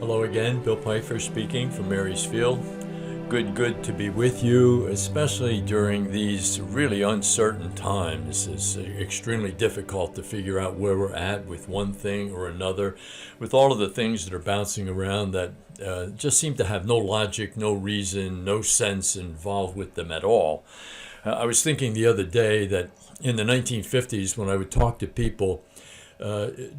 Hello again, Bill Pfeiffer speaking from Marysfield. Good to be with you, especially during these really uncertain times. It's extremely difficult to figure out where we're at with one thing or another, with all of the things that are bouncing around that just seem to have no logic, no reason, no sense involved with them at all. I was thinking the other day that in the 1950s, when I would talk to people,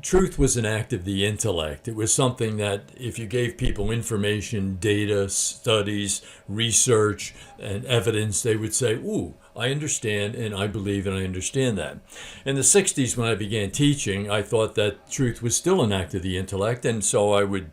truth was an act of the intellect. It was something that if you gave people information, data, studies, research, and evidence, they would say, ooh, I understand and I believe and I understand that. In the 60s, when I began teaching, I thought that truth was still an act of the intellect, and so I would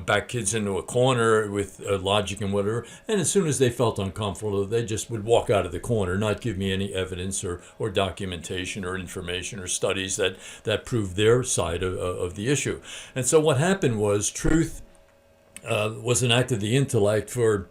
back kids into a corner with logic and whatever. And as soon as they felt uncomfortable, they just would walk out of the corner, not give me any evidence or documentation or information or studies that proved their side of the issue. And so what happened was truth was an act of the intellect for,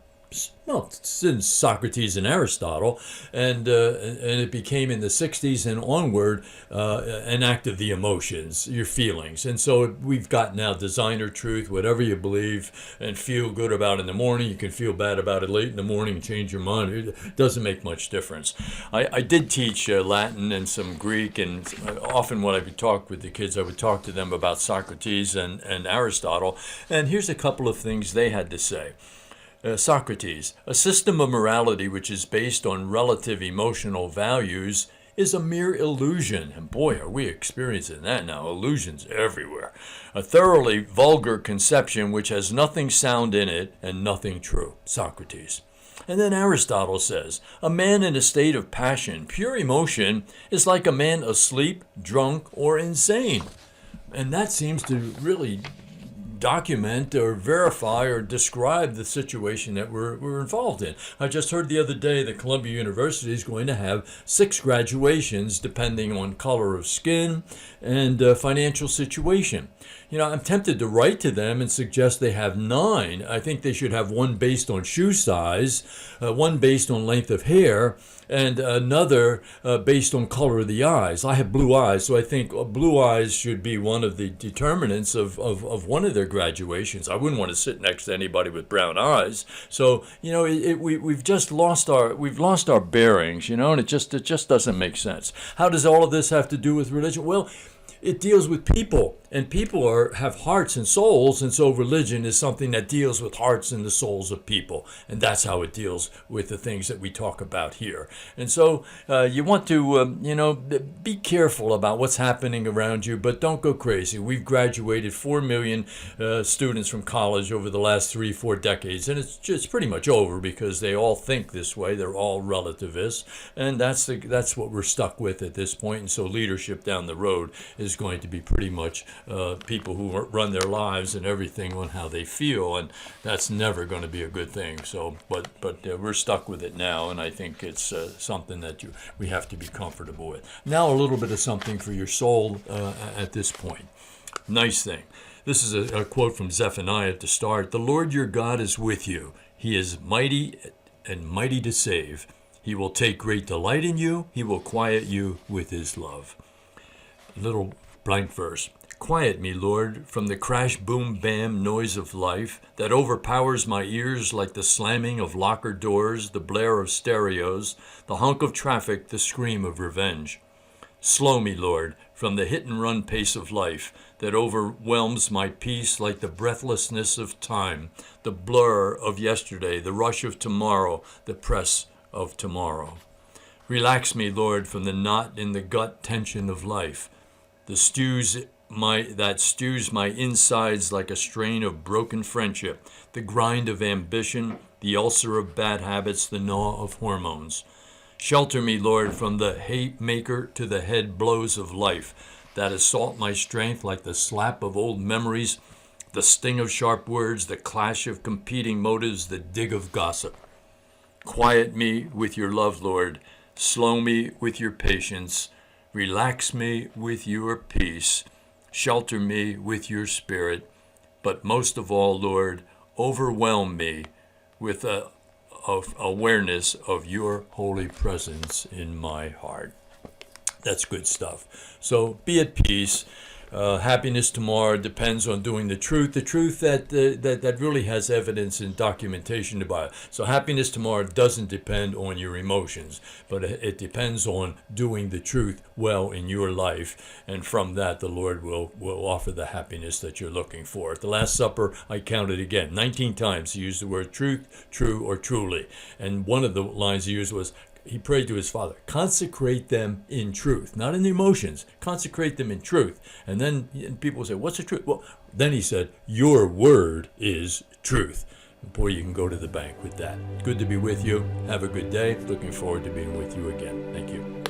well, since Socrates and Aristotle, and it became in the 60s and onward an act of the emotions, your feelings. And so we've got now designer truth, whatever you believe and feel good about in the morning, you can feel bad about it late in the morning and change your mind. It doesn't make much difference. I did teach Latin and some Greek, and often when I would talk with the kids, I would talk to them about Socrates and Aristotle. And here's a couple of things they had to say. Socrates, a system of morality which is based on relative emotional values is a mere illusion. And boy, are we experiencing that now. Illusions everywhere. A thoroughly vulgar conception which has nothing sound in it and nothing true. Socrates. And then Aristotle says, a man in a state of passion, pure emotion, is like a man asleep, drunk, or insane. And that seems to really document or verify or describe the situation that we're involved in. I just heard the other day that Columbia University is going to have 6 graduations depending on color of skin and financial situation. I'm tempted to write to them and suggest they have 9. I think they should have one based on shoe size, one based on length of hair, and another based on color of the eyes. I have blue eyes, so I think blue eyes should be one of the determinants of one of their graduations. I wouldn't want to sit next to anybody with brown eyes. So we've just lost our bearings, and it just doesn't make sense. How does all of this have to do with religion? Well, it deals with people, and people have hearts and souls, and so religion is something that deals with hearts and the souls of people, and that's how it deals with the things that we talk about here. And so you want to, be careful about what's happening around you, but don't go crazy. We've graduated 4 million students from college over the last 3-4 decades, and it's pretty much over because they all think this way. They're all relativists, and that's what we're stuck with at this point. And so leadership down the road is going to be pretty much people who run their lives and everything on how they feel, and that's never going to be a good thing. So, but we're stuck with it now, and I think it's something that we have to be comfortable with. Now, a little bit of something for your soul at this point. Nice thing. This is a quote from Zephaniah to start. The Lord your God is with you. He is mighty and mighty to save. He will take great delight in you. He will quiet you with his love. Little blank verse. Quiet me, Lord, from the crash, boom, bam noise of life that overpowers my ears like the slamming of locker doors, the blare of stereos, the honk of traffic, the scream of revenge. Slow me, Lord, from the hit-and-run pace of life that overwhelms my peace like the breathlessness of time, the blur of yesterday, the rush of tomorrow, the press of tomorrow. Relax me, Lord, from the knot in the gut tension of life, that stews my insides like a strain of broken friendship, the grind of ambition, the ulcer of bad habits, the gnaw of hormones. Shelter me, Lord, from the hate maker to the head blows of life that assault my strength like the slap of old memories, the sting of sharp words, the clash of competing motives, the dig of gossip. Quiet me with your love, Lord. Slow me with your patience. Relax me with your peace. Shelter me with your spirit. But most of all, Lord, overwhelm me with a awareness of your holy presence in my heart. That's good stuff. So be at peace. Happiness tomorrow depends on doing the truth that really has evidence and documentation about it. So happiness tomorrow doesn't depend on your emotions, but it depends on doing the truth well in your life, and from that the Lord will offer the happiness that you're looking for. At the Last Supper, I counted again, 19 times he used the word truth, true, or truly, and one of the lines he used was, he prayed to his Father, consecrate them in truth, not in the emotions, consecrate them in truth. And then people say, what's the truth? Well, then he said, your word is truth. And boy, you can go to the bank with that. Good to be with you. Have a good day. Looking forward to being with you again. Thank you.